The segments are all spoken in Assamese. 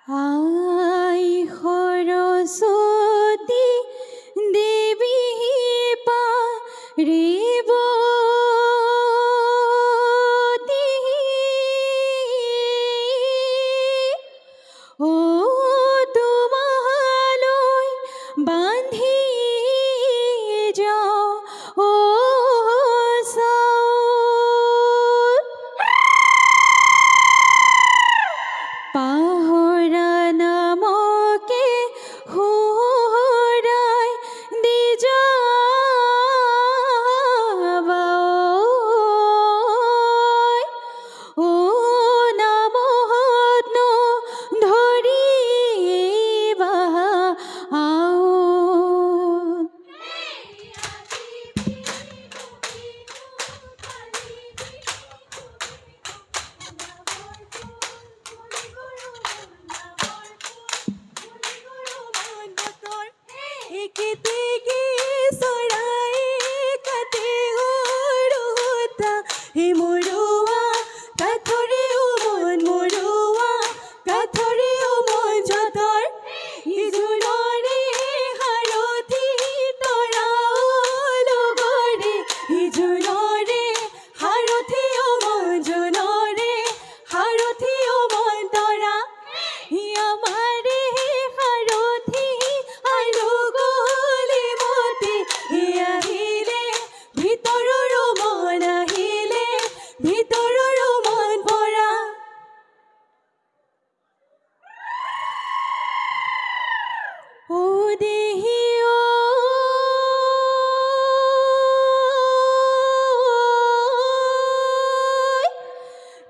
আই সৰস্বতী দেৱী পাৰ্বতী ও তোমালৈ বান্ধি যাওঁ ও চাউল পাহৰা নামকে সোঁৱৰাই দি যাবা ঐ। ও নামত ধৰিবা আও।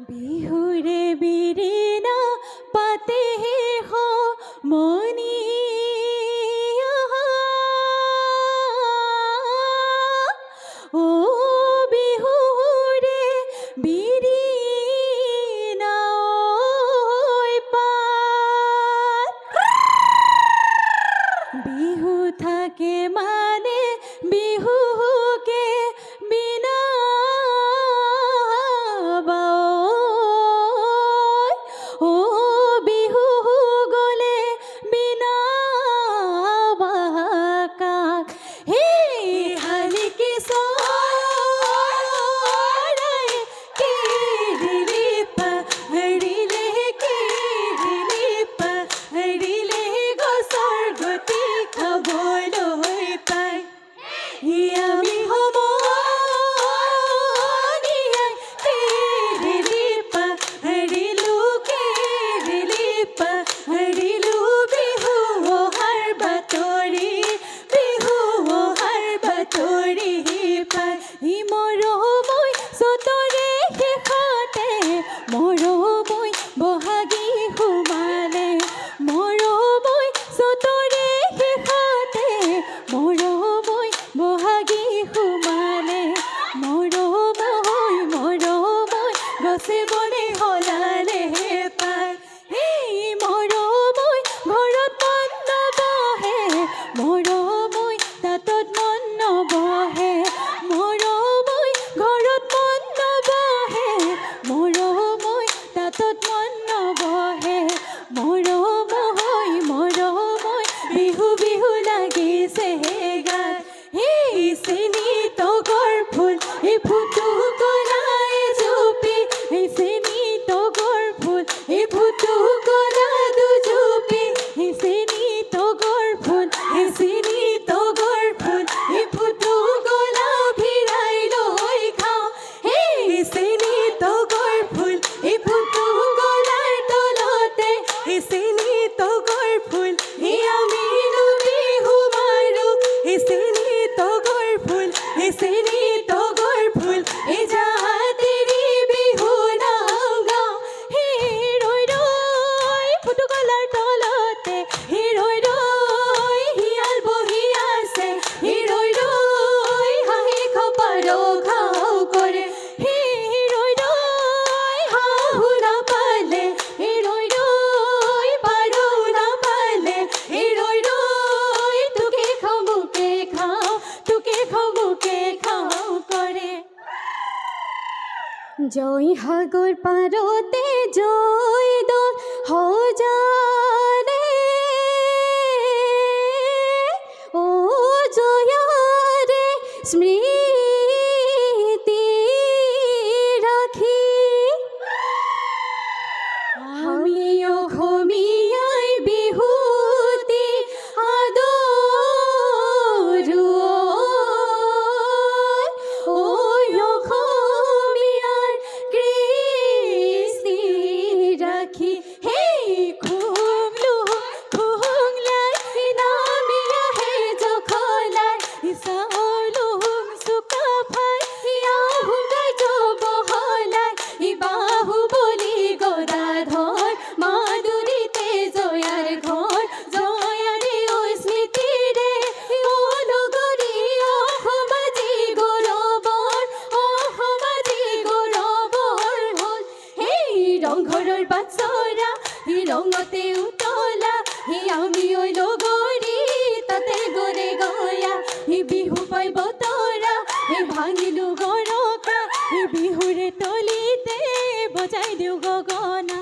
বিহুৰে বিৰিণা পাতে মনি ও বিহুৰে বিৰিণা বিহু থাকে মানে বিহুকে বিনা ও বিহু গলে বিনা বাকাক হে হালিকে চৰাই কি দিলি পাহৰিলে কি দিলি পাহৰিলে গছৰ গতি খাবলৈ পাই আমি সমনীয়াই কি দিলি পাহৰিলো কি দিলি পাহৰিলো বিহু অহাৰ বাতৰি বিহু অহাৰ বাতৰি পাই মৰমৈ চতৰে শেষতে মৰমৈ বহাগী সোমালে মৰমৈ চতৰে শেষতে মৰমৈ বহাগী সোমালে মৰমৈ গছে বনে হলালে পাই এই মৰমৈ ঘৰত মন নবহে মৰমৈ তাতত মন নবহে মৰমৈ ঘৰত মন নবহে মৰমৈ তাতত মন নবহে মৰমৈ বিহু বিহু লাগিছে গাত এই চেনি তগৰ ফুল এই ফুটো কলাই জুপি এই চেনি তগৰ ফুল এই ফুটো কলা দুজুপি এই চেনি তগৰ ফুল এই চেনি তগৰ ফুল এই ফুটো কলা ভিৰাই লৈ খাওঁ এই চেনি তগৰ ফুল এই ফুটো কলাৰ তলতে এই চেনি তগৰ ফুল এই আমি বিহু মাৰো এই চেনি তগৰ ফুল এই চেনি তগৰ ফুল এই জাতিৰি বিহু নাম গাওঁ হে ৰৈ ৰৈ ফুটো কলাৰ তলতে হে ৰৈ ৰৈ শিয়াল বহি আছে হে ৰৈ ৰৈ হাঁহি খপাৰ ঘাও কৰে হে ৰৈ ৰৈ হাঁহো নাপালে হে ৰৈ ৰৈ পাৰও নাপালে হে ৰৈ ৰৈ তোকে খাওঁ মোকে খাওঁ কৰে জয় সাগৰ পাৰতে জয় দল সজা ৰংঘৰৰ বাটচৰা ৰঙতে উতলা আমি ঐ লগৰী তাতে গৰে গয়া বিহু পাই বতৰা ভাঙিলো গৰকা বিহুৰে তলিতে বজাই দিওঁ গগনা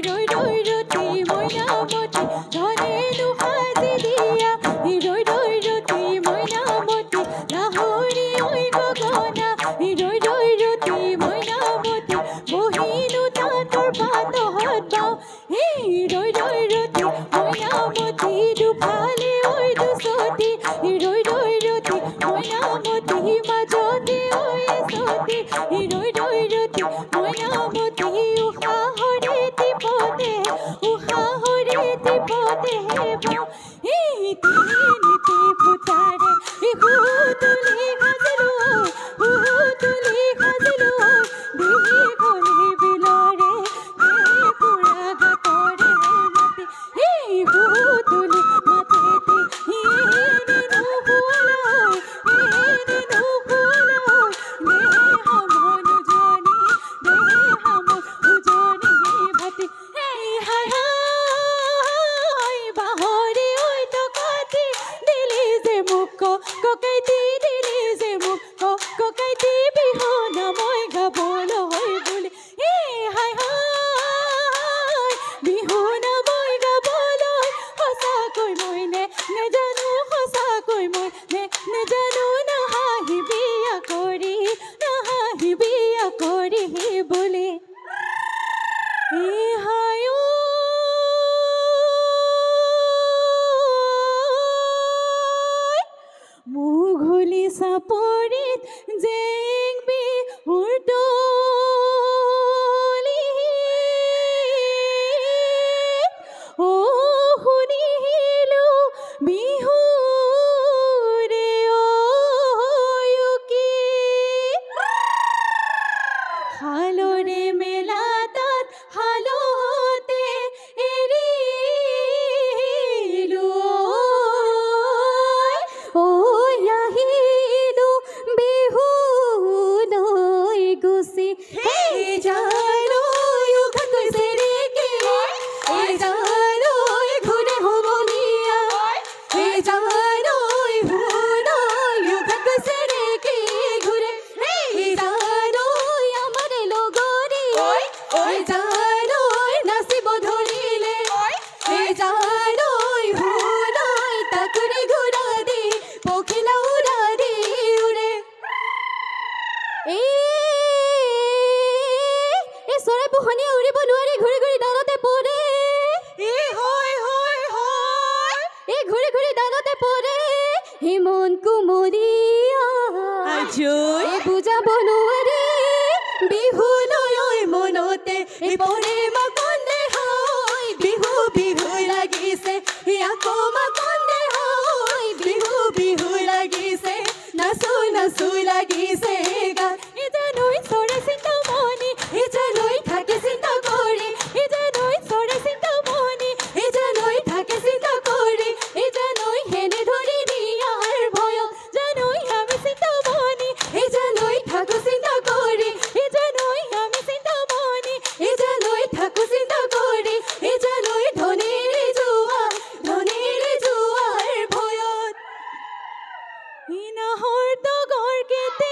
ৰৈ ৰৈ ৰতি মইনামতি ধনেনো সাজি দিয়া ৰৈ ৰৈ ৰতি মইনামতি লাহৰি ঐ গগনা ৰৈ ৰৈ ৰতি মইনামতি বহিনো তাঁতৰ পাতত বাও ৰৈ ৰৈ ৰতি মইনামতি দুফালে ঐ দুচতি ৰৈ ৰৈ ৰতি মইনামতি মাজতে ঐ এচতি ৰৈ ৰৈ ৰতি মইনামতি উশাহৰে টিপতে বাও নীতি ফুটাৰে তুলি সাজিলো দীঘলী বিলৰে পুৰা গাতৰে মাতি তুলি মাতেতি ককাইতি দিলি যে মোক ককাইতি বিহু নামই গাবলৈ বুলি হাই হাই বিহু নামই গাবলৈ সঁচাকৈ মই নেজানো সঁচাকৈ মই নেজানো নাহাঁহিবি কৰি বুলি হাই মুঘলি চাপৰিত জেং বিহুৰ তলি শুনিলো বিহুৰে উকি শালৰে মেলা তাত শালতে এৰিলো আহিলো বিহুলৈ গুচি জালৈ উঘা কৈছে নেকি জালৈ ঘূৰে সমনীয়া জালৈ উঘা কৈছে নেকি ঘূৰে জালৈ আমাৰে লগৰী জালৈ নাচিব ধৰিলে জালৈ তাকুৰি ঘূৰা দি পখিলা উৰা দি উৰে চৰাই পোহনীয়া উৰিব নোৱাৰি ঘূৰি ঘূৰি ডালতে পৰে ঘূৰি ঘূৰি ডালতে পৰে মন কুমৰীয়া বুজাব নোৱাৰি বিহুলৈ মনতে পৰে মাকন্দে হয় বিহু লাগিছে আকৌ মাকন্দে হয় বিহু লাগিছে নাচো লাগিছে গান জানৈ চৰে চিন্তামণি জানৈ থাকে চিন্তা কৰি জানৈ চৰে চিন্তামণি জানৈ থাকে চিন্তা কৰি জানৈ হেনে ধৰি দিয়াৰ ভয় জানৈ আমি চিন্তামণি জানৈ থাকো চিন্তা কৰি জানৈ আমি চিন্তামণি জানৈ থাকো চিন্তা কৰি জানৈ ধনেৰে জোৱাৰ ভয়ত নাহৰ তগৰ কেতে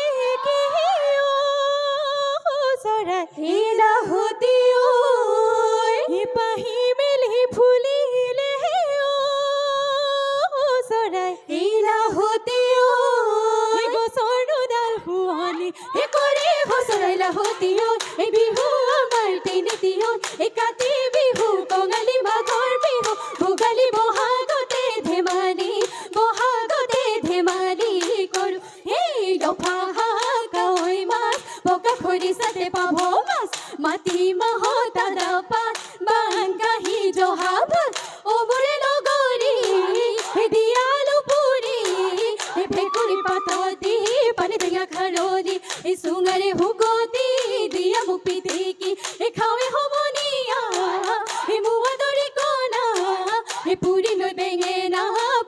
এই পুৰিলৈ বেঙেনা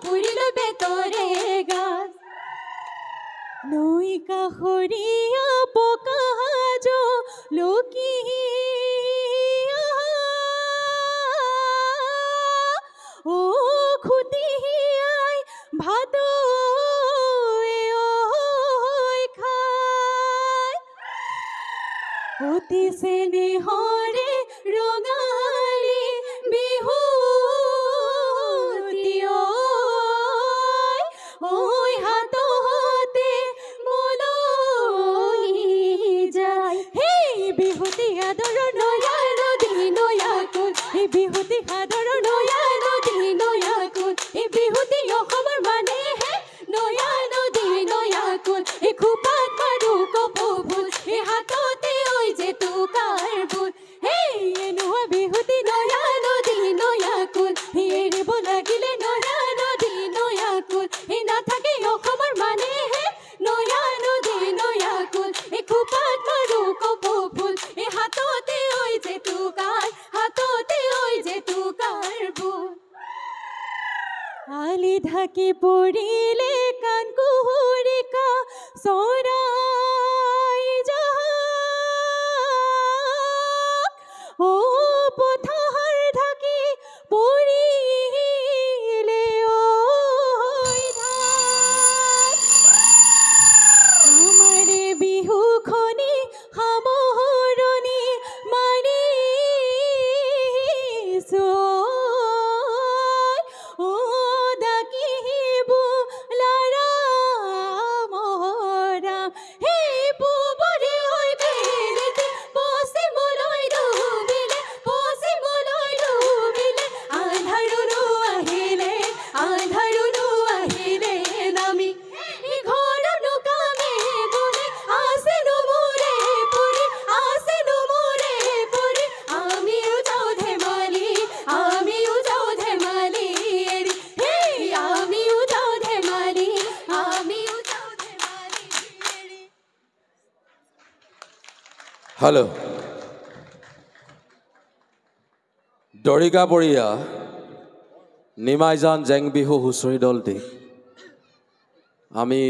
পুৰিলৈ বেতৰে গাজ নৈ কাষৰীয়া পকা জলকী ও খুটিয়াই ভাত খাই অতি চেনেহৰে ৰঙালী বিহুতি ঐ হাততে মলহি যায় সেই বিহুতি আদৰৰ নয়া নদী নয়া কুল এই বিহুতি আদৰৰ নয়া নদী নয়া কুল এই বিহুতি অসমৰ মানেহে নয়া নদী নয়া কুল এই খোপাত মাৰো কপৌ ফুল এই হাততে ঐ জেতুকাৰ ফুল সেই এনেকুৱা বিহুতি নয়া নদী নয়া কুল এৰিব লাগিলে নয়া নদী নয়া কুল এই নাথাকে অসমৰ মানেহে নয়া নদী নয়া কুল এই খোপাত মাৰো কপৌ ফুল এই হাততে ঐ জেতুকাৰ হাততে ঐ জেতুকাৰ ফুল আলি ঢাকি পৰিলে কাণ কুহুৰিকা চৰাই জাক ও পথাৰ ঢাকি পৰিলে ঐ ধান আমাৰে বিহুখনি সামৰণি মাৰিছো ও ডাকিব লাৰাম ৰাম সেই পুবৰে হৈ বেলিতে পশ্চিমলৈ ডুবিলে আন্ধাৰুনো আহিলে নামি এই ঘৰনো কামে বনে আছেনো মোৰে পৰি আমিও যাওঁ ধেমালি এৰি হেই আমিও যাওঁ ধেমালি এৰি হেল্ল' দৰিকাপৰীয়া নিমাইজান জেং বিহু হুঁচৰি দলটি আমি